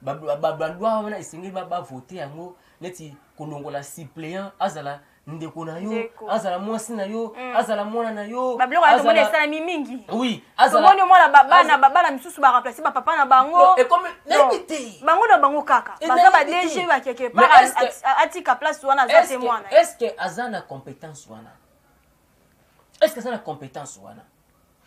voilà. Babalois, on a essayé de voter en haut, neti, kolongola suppléant, azala. Ndeko na yo azala mwasi na yo azala mwana na yo bablo ka tomone sala mingi oui azala tomone mwana baba na misusu ba remplacer ba papa na bango et comme n'imité bango na bango kaka baza ba DG ba quelque part atika place wana za te mwana est-ce que azana compétence wana est-ce que ça na compétence wana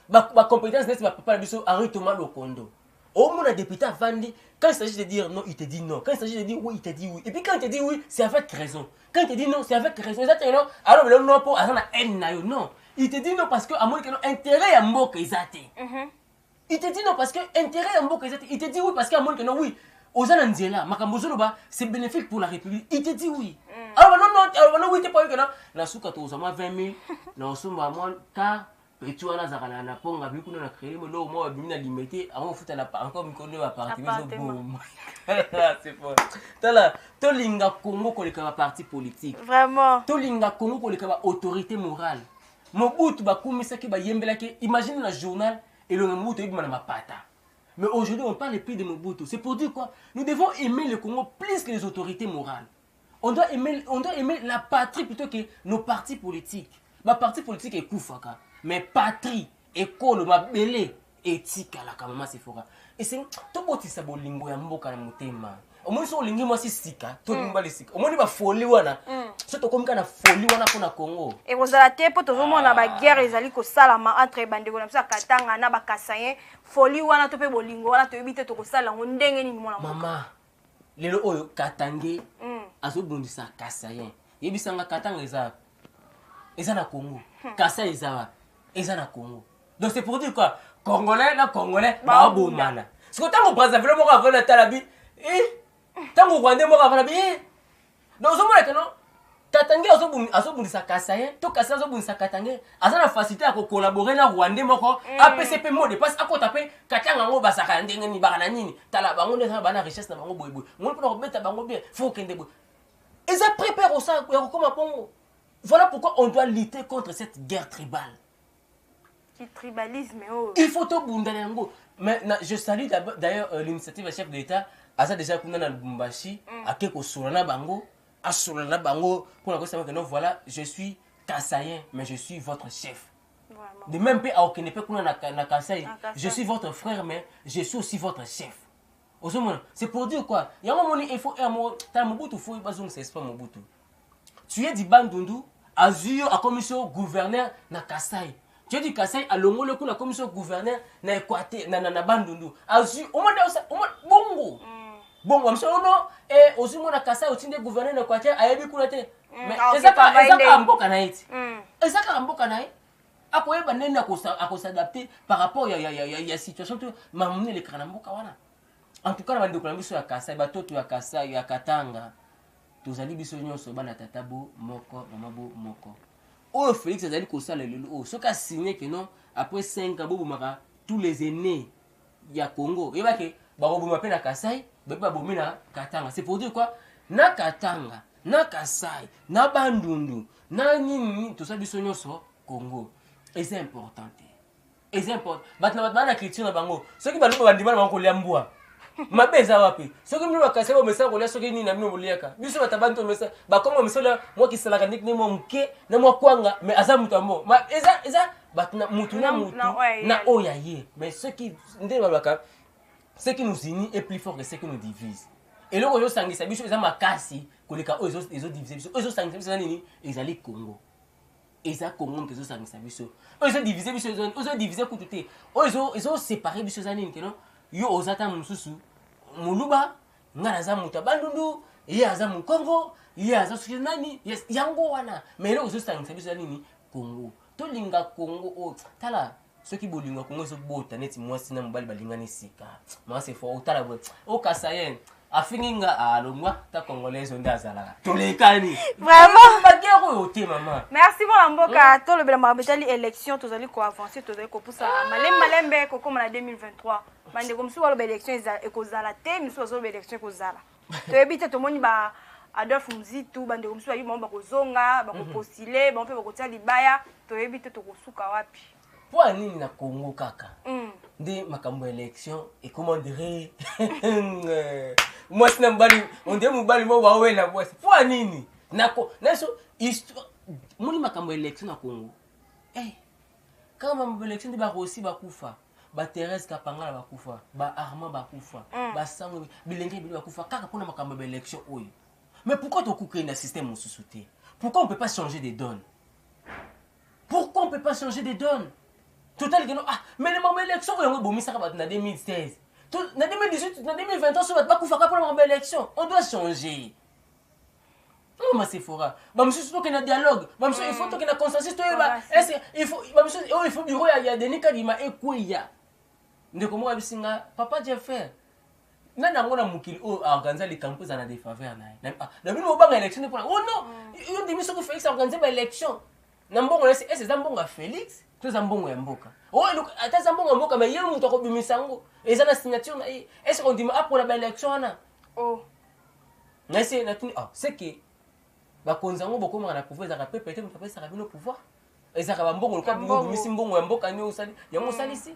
ba compétence n'est pas papa na biso Henri Thomas Lokondo. Au moins, le député a vendu. Quand il s'agit de dire non, il te dit non. Quand il s'agit de dire oui, il te dit oui. Et puis quand il te dit oui, c'est avec raison. Quand il te dit non, c'est avec raison. Exactement. Alors, le non pour avoir la haine. Non. Il te dit non parce que à moins que intérêt à moi que il te dit non parce que intérêt à moi que il te dit oui parce qu'à moins que non, oui. Aux Ananzela, Makambozonoba, c'est bénéfique pour la République. Il te dit oui. Alors, non, oui, tu pas eu que non. La souka, tu as 20 000. Non, c'est moi, car. Et tu as na ponga biku na créer mais là au moins bimina limité avant foot la encore mi connaît va partir boum c'est fort tala to linga Congo ko le parti politique vraiment to linga Congo ko le autorité morale Mobutu ba kumisa ki ba yembela ki imagine le journal et le Mobutu il m'a pata mais aujourd'hui on parle plus de Mobutu c'est pour dire quoi nous devons aimer le Congo plus que les autorités morales on doit aimer la patrie plutôt que nos partis politiques ma parti politique est koufaka. Mais patrie, école, ma belé, éthique, la kamama c'est fort. Et c'est tout beau si ça bolingo ya mboka na mutema. Au moins so lingi moi si sika, tout limba le sika. Au moins ba folie wana. So to komika na folie wana pona Congo. Et vous allez te pour toujours na ba guerre ezali ko salama entre bandeko na bisa katanga na ba kasayen. Folie wana to pe bolingo wana to yebite to ko sala ndenge ni mona. Mama. Lelo oyo katange. Azo bundisa kasayen. Yebisanga katanga eza na Congo. Kasa eza Eza na Congo. Donc c'est pour dire quoi? Congolais, na Congolais, ba boumana. Parce que tant que Brazzaville mo ka vela talabi, tant que Rwandais mo ka vela bi. Donc zo mo que non. Katange azo bundisa kasayen, to kasa azo bundisa katange, azana facilité à collaborer na Rwandais moko, APCP mo de passe à côté après katanga ngo basaka ndenge ni bana nini. Tala bango ndeza bana richesse na bango boyeboy. Ngo pona ko beta bango bien, faut kende boy. Eza prépare au ça ya ko ma pongo. Voilà pourquoi on doit lutter contre cette guerre tribale. Qui tribalisme, oh. Il faut tout bundalengo. Mais je salue d'ailleurs l'initiative du chef d'État. Asa déjà qu'on a dans Lubumbashi, à quelque Soulana Bango, à Soulana Bango, pour la question que non, voilà, je suis Kassayen, mais je suis votre chef. Vraiment. De même peu à aucun peu qu'on a na Kassai, je suis votre frère, mais je suis aussi votre chef. C'est pour dire quoi? Il y a un moment il faut un mot, t'as Mobutu, il faut pas zoom, c'est pas Mobutu. Tu es du Bandundu, Azur, à commission gouverneur na Kassai. Tu es du Kassai, à Longolo, la commission gouverneur na Équateur, na Bandundu. Azur, au moins, bongo. Bon, comme ça, non, et aussi, mon Kassai, au-dessus des gouverneurs na Équateur, a ébi koulate. Mais, ça, un bon canaït. Et ça, un bon canaït. Après, il faut s'adapter par rapport à la situation. Mais les Kanamboka, voilà. En tout cas, on va dire que nous sommes à Kassai, nous à Kassai, à Katanga. Tous les biso nyonso bana tatabo moko mamabo moko. Oh Félix azali ko sala lelo oh soka signé que non après 5 ans bobo maka tous les aînés ya Congo. Et bah que ba roboma pe na Kassai, ba bomi na Katanga. C'est pour dire quoi? Na Katanga, na Kassai, na Bandundu, na nini tous les biso nyonso Congo. Et c'est important. Et c'est important. Batna bana critique na bango. Ceux qui baluba bandima na ko liambwa. Mabeza wapi soki mimi bakasema message kolia soki nini na mimi boliaka biso batabanto message bakoma misala moi ki salaka nickname mo mke na mo kwanga mais aza mutambo ma eza batna mutu na mutu na oya ye mais ceux qui ndé babaka ce qui nous unit est plus fort que ce qui nous divise et loko yo sangisa biso eza makasi koleka oyo ezo diviser biso oyo sangisa biso nini ezali Congo eza Congo que zo sangisa biso oyo diviser biso oyo diviser kututé oyo ezo séparer biso za nini kenon yo ozata mususu muluba ngana za muta Bandundu ye aza mu Congo ye aza suki nani yes yango wana mais là ozo sangisa biso nini Congo to linga Congo o tala ceux qui bolinga Congo so bota neti mwasi na mobali balingani sika moi c'est fort tala bo o Kassayen afinginga alongwa ta congolaise ndazala tolekani vraiment bagero yote mama merci mon mboka to le bela mabetali élection tozali ko avancer tozali ko poussa malembe ko comme na 2023 bande comme si walo élection ekozala te miso zo élection ekozala to ebite to moni ba Adolphe Mzitu bande comme si ba ba kozonga ba ko postuler ba mpe ba kotia libaya to ebite to kosuka wapi pour nini na Congo kaka de makambo élection et comment dire moi c'est mbali on dit mbali mo wa wela boss pour nini nako naso histoire moni makambo élection na Congo kama makambo élection de ba Rossi ba kufa ba Thérèse Kapangala ba kufa ba Armand ba kufa ba Sango bilenge ba kufa kaka pona makambo élection oyo mais pourquoi to kuka na système mususuté pourquoi on peut pas changer des donnes pourquoi on peut pas changer des donnes total que non mais les moments élection on bomi ça en 2016 en 2018 en 2023 ça va pas kufa pour la élection on doit changer non mais c'est fora ba monsieur surtout qu'il y a dialogue ba monsieur il faut qu'il y a consensus to est il faut ba monsieur il faut bureau il y a Denis Kadima ekweya ndeko mo abisinga papa Dieu fait nana ngona mukili o organiser les campus na des faveurs na bino ba élection pour oh non yo demi so ko Félix organiser ba élection na mbongo est zambongo Félix tout zambongo ya mboka oh ata zambongo mboka mais yelo muto ko bimisango eza na signature na est-ce qu'on dit après la élection na oh na c'est na tuni c'est que ba konzango boko mwana pouvoir za peut-être mu papa ça rabino pouvoir eza ka mbongo ko bimisi mbongo ya mboka ni osali ya mosali ici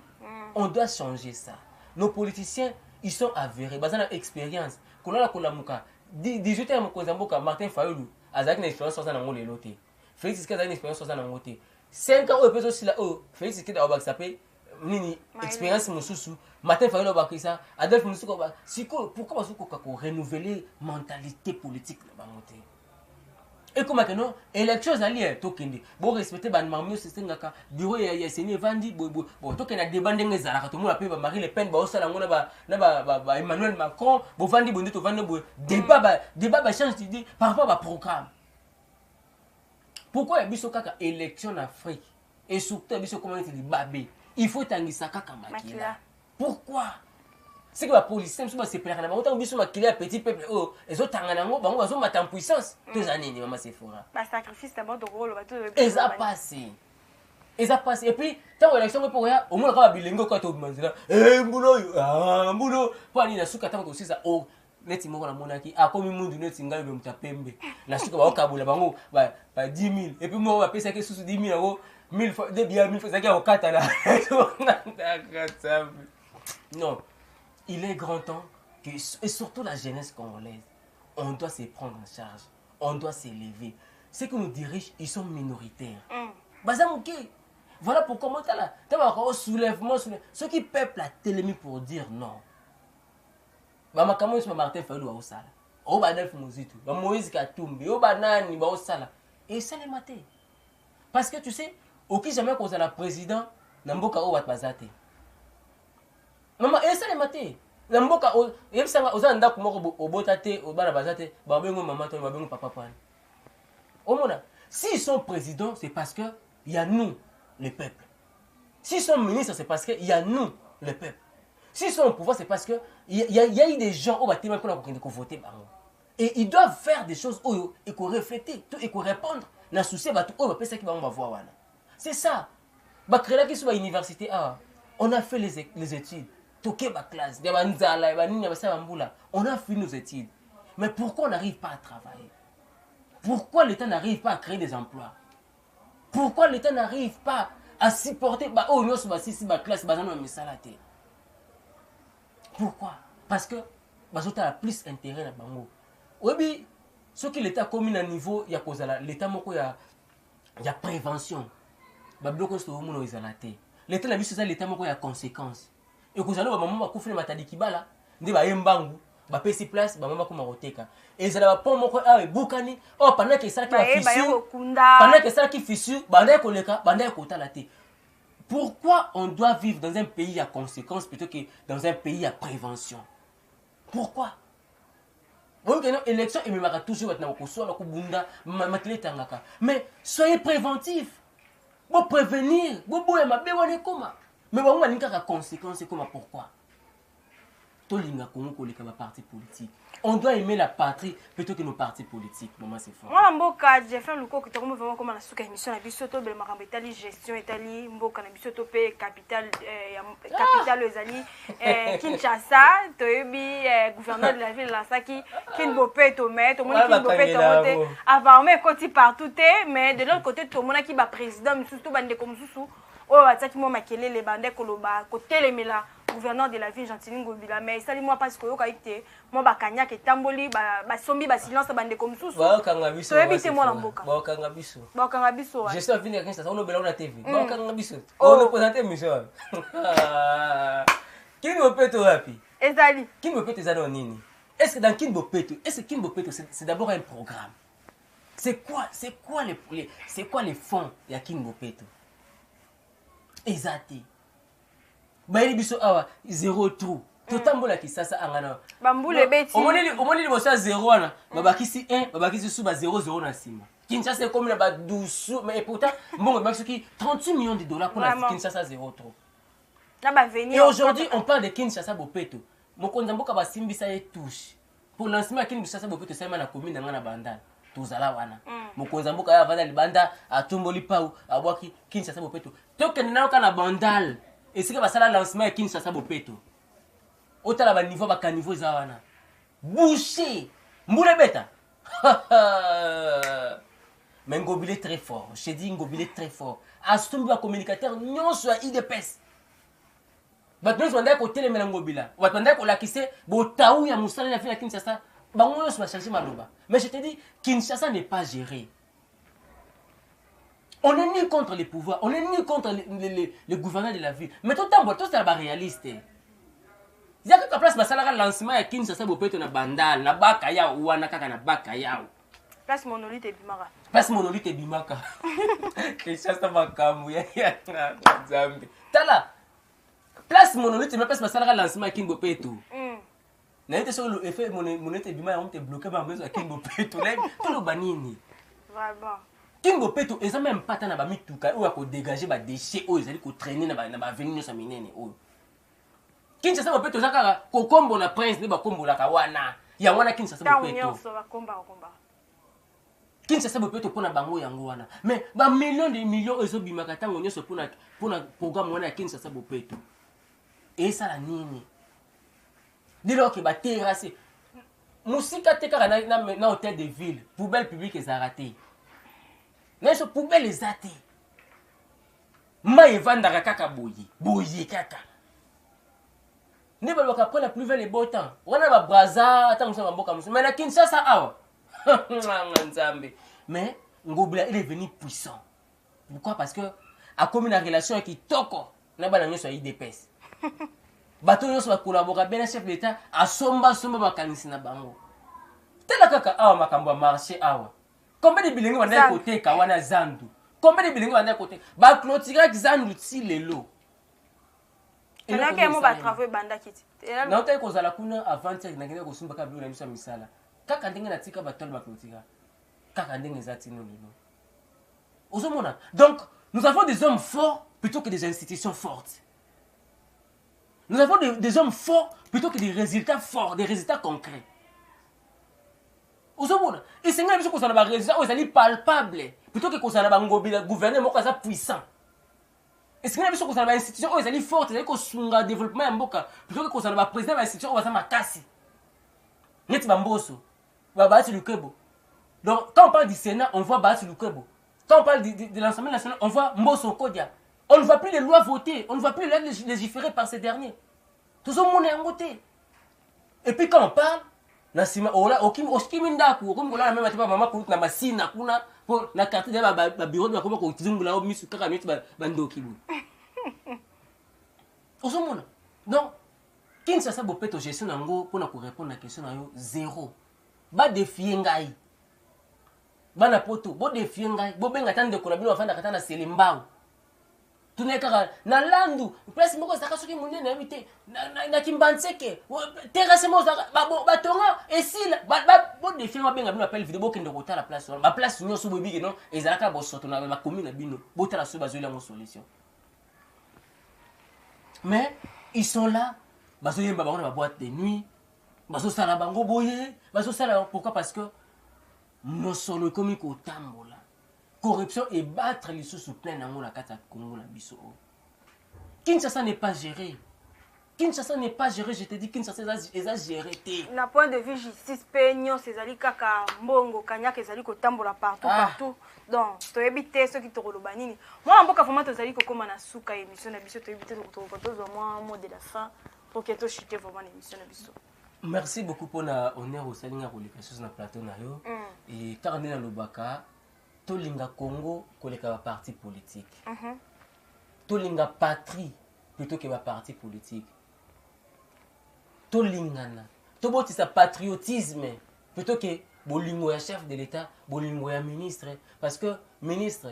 on doit changer ça nos politiciens ils sont avérés bazana expérience kolala kolamuka 18 ans mokonzamboka Martin Fayulu azaki na expérience ça na ngole loté Félix Tshisekedi a une expérience ça na ngote 5 ans au peso si la Félix Tshisekedi a baksape nini expérience mususu Martin Fayulu bakisa Adolphe Musuko ba siko pourquoi basuko ka ko renouveler mentalité politique na bangote et comme que non élection zali to kende bo respecter ban mamio sisengaka bureau ya seni vandi bo to kena débat ndenge zalaka to mona pe ba Marie Le Pen ba osala ngona ba Emmanuel Macron bo vandi bo ndito vandi bo débat ba change d'idée par rapport à programme. Pourquoi biso kaka élection en Afrique et surtout biso comment dit babé il faut tangisa kaka makila pourquoi c'est que la police c'est pas séparer na autant biso makila petit peuple oh les autres tangana ngo bango bazo mata en puissance deux années maman c'est fora ba sacrifice d'abord de rôle ba tout et ça passe et puis tant élection pour rien au moins ka bilingo ka to manzila mbulo mbulo pas ni na suka tant aussi ça oh neti moko na monaki akomi mundu neti ngai be mutapembe na suka ba okabula bango ba 10 000 et puis moi ba pesa ke susu 10 000 euros 1000 fois de bien 1000 fois ça qui okata là. Non, il est grand temps que et surtout la jeunesse congolaise, on doit se prendre en charge, on doit s'élever. Ceux qui nous dirigent, ils sont minoritaires. Voilà pourquoi moi là, tu vas avoir soulèvement, ceux qui peuplent la télémie pour dire non. Bah comment est-ce que Martin Fayulu va au sala? Oh bah Delph Mozitu, bah Moïse Katumbi, oh bah Nani va au sala. Et ça les maté. Parce que tu sais, aucun jamais qu'on a la président, n'amboka au bat bazate. Maman, et ça les maté. N'amboka au, et ça va aux anda comme au botate, au bala bazate, bah bengo maman, toi bah bengo papa pan. Oh mon s'ils sont présidents, c'est parce que il y a nous, le peuple. S'ils sont ministres, c'est parce qu'il y a nous, le peuple. S'ils sont au pouvoir, c'est parce qu'il y a eu des gens qui ont voté. Et ils doivent faire des choses et qu'on reflète, et qu'on répondre. C'est ça. On a fait les études. On a fait nos études. Mais pourquoi on n'arrive pas à travailler? Pourquoi l'État n'arrive pas à créer des emplois? Pourquoi l'État n'arrive pas à supporter classe? Pourquoi? Parce que Bazota a plus intérêt à Bango. Oui, ce qui l'État commun à niveau, il y a l'État moko il y a prévention. Babloko sto mono izalate. L'État n'a vu ça l'État moko il y a conséquences. Et que zalo maman va koufler matadi kibala, ndi ba yembangu, ba pesi place, ba maman ko maroteka. Et ça va pas moko a bukani, oh pendant que ça qui a fissure. Pendant que ça qui fissure, banda ko leka, banda ko talate. Pourquoi on doit vivre dans un pays à conséquences plutôt que dans un pays à prévention? Pourquoi? Mais soyez préventifs. Vous prévenir. Mais vous avez des conséquences. Pourquoi? On doit aimer la patrie plutôt que nos partis politiques. Maman, c'est fort. Moi, Mboka, j'ai fait le coup qui te remet vraiment comme la souka émission. La bisoto, le marambe, Italie, gestion, Italie, Mboka, la bisoto, capital, Ezali, Kinshasa, Toyebi, gouverneur de la ville, la Saki, Kinbopé, Tomé, tout le monde Kinbopé, Tomé, avant, mais côté partout, mais de l'autre côté, tout le monde qui va président, mais surtout, bande comme Soussou, oh, Atsaki, moi, Makele, les bandes, Koloba, côté les Mela. Gouverneur de la ville Gentini Ngobila mais ça moi parce que moi bakanya ke tamboli ba sombi ba silence bande comme sous ba kanga biso to ebite moi na mboka ba kanga biso je suis venu à ça on obela na TV ba kanga biso on nous présenter mission Kinbo Peto rapi ezali Kinbo Peto ezali nini est-ce que dans Kinbo Peto c'est d'abord un programme c'est quoi les fonds ya Kinbo Peto ezati Baili biso awa zéro trou. Totambola ki sasa angana. Bambule beti. Omoni libosa zéro wana. Babakisi 1, babakisi sous ba 0 na sima. Kinshasa comme na ba 12 mais pourtant bon maxi 38 millions de dollars pour la Kinshasa zéro trou. Na ba venir. Et aujourd'hui on parle de Kinshasa Bopeto. Mokonza mboka ba simbisa ye touche. Pour lancement ya Kinshasa Bopeto ça na commune ngana bandal. Tozala wana. Mokonza mboka ya vanda libanda atumboli pau abwaki Kinshasa Bopeto. Tokende na kana bandal. Et c'est que ça le lancement est Kinshasa Bopeto. Autant la niveau ba niveau za wana. Boucher. Mboule beta. Mais Ngobile très fort. Je dis Ngobile très fort. Astumbi ba communicateur nyon soit IDPS. Batons wanda ko tele mena Ngobila. Wanda ko lakise bo taou ya musala na fina Kinshasa. Bango soit chercher maloba. Mais je te dis Kinshasa n'est pas géré. On n'est ni contre les pouvoirs, on n'est ni contre les gouverneurs de la ville. Mais tout le temps, tout ça, c'est réaliste. Il y a quelque place, il y a un lancement à Kinshasa, il y a un bandal, na bakaya ou na kaka na bakaya. Place monolithe et bimaka. Place monolithe et bimaka. Kinshasa makamu ya Zambi. Tala. Place monolithe mais place il lancement à Kingo Peto. Na été sur l'effet monolithe et bimaka on te bloqué par besoin à Kingo Peto. Tout le banini. Vraiment. Kingo Peto eza même pas na ba mituka ou ko dégager ba déchets ou ezali ko traîner na ba avenue sa minene o Kinshasa Bopeto zaka ko kombo na prince ne ba kombo la kawana ya wana Kinshasa Bopeto Kinshasa Bopeto pona bango yango wana mais ba millions de millions ezo bimaka tango nyoso pona programme wana ya Kinshasa Bopeto et ça la nini dès lors que ba terrasser musika te kaka na hôtel de ville poubelle publique ezalaka te na so poubelle eza te mai evandaka kaka boye kaka nde balobaka après la pluie vers le beau temps wana babraza ata mosusu bamboka mosusu mais na Kinshasa awa nga nzambe mais Ngobila il est venu puissant. Pourquoi? Parce que akomi na relation ya kitoko na bana nyonso ya IDPS bato nyonso bakolabora bien na chef d'état asomba makanisi na bango tela kaka awa makambo ya marché awa combien de bilingi banda koteka wana zandu combien de bilingi banda koteka baclotiraki zandu ti lelo elake mo batravail banda kiti naotaki kozala kuna avant nakende kosumbaka bilo na biso ya misala kaka ndenge natika batole baclotira kaka ndenge eza tino lelo ozomona. Donc nous avons des hommes forts plutôt que des institutions fortes. Nous avons des hommes forts plutôt que des résultats forts, des résultats concrets. Ozomona. Et c'est nga biso kozala ba résultats ozali palpable plutôt que kozala ba ngobila gouverner moko eza puissant. Et c'est nga biso kozala ba institution ozali forte, ezali kosunga développement ya mboka plutôt que kozala ba président ba institution oza makasi. Neti bamboso. Ba Bahati Lukebo. Donc quand on parle du Sénat, on voit Bahati Lukebo. Quand on parle de l'Assemblée nationale, on voit Mbosso Kodia. On ne voit plus les lois votées, on ne voit plus les lois légiférées par ces derniers. Tout le monde est en voté. Et puis quand on parle, donc, Kinshasa Bopeto gestion nango pour répondre à la question zéro. Ba défier ngai. Bana poto bo defie ngai bo benga tande ko na bino afanda katana selimbao tuneka na landu place moko zaka soki munene na bité na kimbanseke terrasse mo zaka ba tonga esila bo defie ma benga bino appel vidéo kende ko ta la place ba place nyoso bo bigi non ezalaka bo soto na ma commune na bino bo ta la so bazo la mo solution mais ils sont là bazo yemba ba boîte de nuit bazo sala bango boye bazo sala pourquoi? Parce que nous sommes comme Kotambola. Corruption et battre les sous plein dans la carte Congo la biso. Kinshasa n'est pas géré. Kinshasa n'est pas géré, je te dis Kinshasa est géré. Na point de vue justice, peigno, ces ali kaka mbongo, kanya que zali Kotambola partout. Donc, tu évites ceux qui te roulent banini. Moi, en beaucoup format, tu zali comme na souka émission na biso, tu évites de moi mot de la fin pour que tu chute vraiment l'émission na biso. Merci beaucoup pour l'honneur au Salinga Relication sur le plateau. Et quand on est dans le Baka, tout le Congo est un parti politique. Tout le patrie plutôt que un parti politique. Tout le patriotisme plutôt que le chef de l'État, le ministre. Parce que ministre,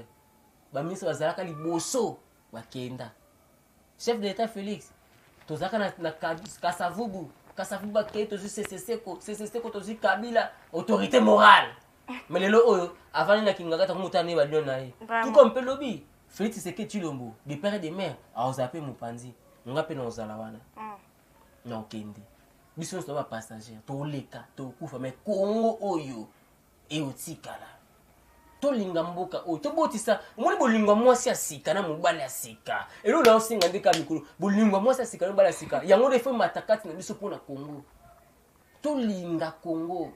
le ministre Bazalaka Liboso, chef de l'État Félix, tu as Kasavubu. Kasavuba Keto, CCC, Kabila, autorité morale. Mais le avant la Kingagata Moutane Badionaï. Tout comme Pelobi, Félix c'est que tu l'ombo, des pères et des mères, à Ozape Moupanzi, on appelle nos Zalawana. Non, Kendi. Bisson soit passager, Toleka, Tokufa, mais Congo Oyo, et Otikala. Tolinga mboka o to botisa moni bolinga mwasi asika na mobali asika elo na osinga ndeka mikolo bolinga mwasi asika na mobali asika yango defo matakati na biso pona Congo tolinga Congo.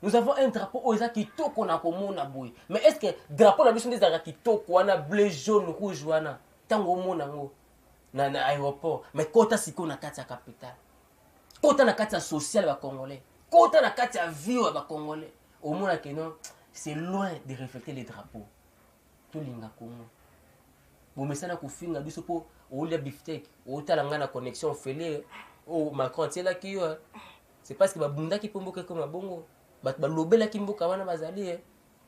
Nous avons un drapeau oza kitoko na komona boy, mais est-ce que drapeau na biso ndeza kitoko wana bleu jaune rouge wana tango mona ngo na aéroport mais kota siko na kati ya capitale kota na kati ya social ba congolais kota na kati ya vie ba congolais au mona que non. C'est loin de refléter les drapeaux. Tout l'inga Congo. Bon, mais ça n'a qu'au fin, à biso po, au lia biftec, au talanga connexion fêlée, au Macron, c'est là qui c'est parce que Bunda qui peut mboka comme un bongo. Bah lobela qui mboka wana bazali.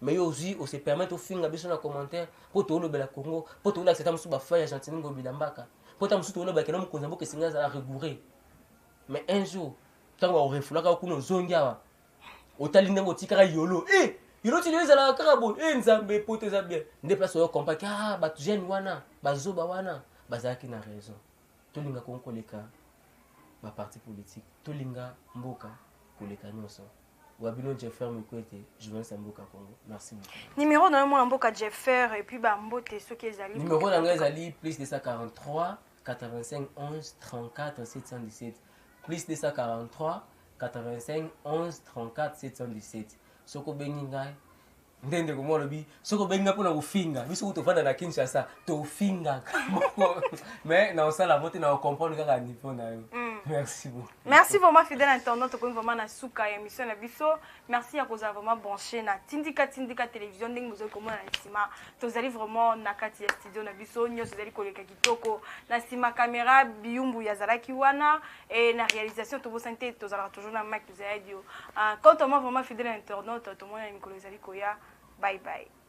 Mais aussi, on se permet au fin, à biso na commentaire, pour tout le bela Congo, pour tout l'accepter musu ba faya gentiment go bilambaka. Pour ta musu tout le bakena mukonzambo que singa za rigoureux. Mais un jour, tant on refulaka ko no zongia. Au talinga ngotikara yolo. Il utilise la carabone, nzambe poteza bien. Déplace au compas ah ba jeune wana, bazoba wana, bazaki na raison. Tolinga konko leka ba parti politique, tolinga mboka koleka nyonso. Wabino Jeffer Mukwete, journaliste mboka Congo. Merci beaucoup. Numéro dans mon mboka Jeffer et puis ba mbote ceux qui ezali. Numéro d'anglais ezali plus de 143 85 11 34 717. Plus de 143 85 11 34 717 soko bengi ngai ndende ko molobi soko benga pona kofinga biso kutofanda na Kinshasa tofinga mais na osala vote na comprendre kaka niveau na yo. Merci beaucoup. Merci vraiment fidèle internaute ko vraiment na suka émission na biso. Merci à cause vraiment branché na Tindika télévision ndenge mozo komona na sima. Tozali vraiment na kati ya studio na biso nyoso zali koleka kitoko na sima caméra biyumbu ya zalaki wana et na réalisation to santé tozala toujours na mic to radio. Quand on vraiment fidèle internaute to mona mikolo zali koya. Bye bye.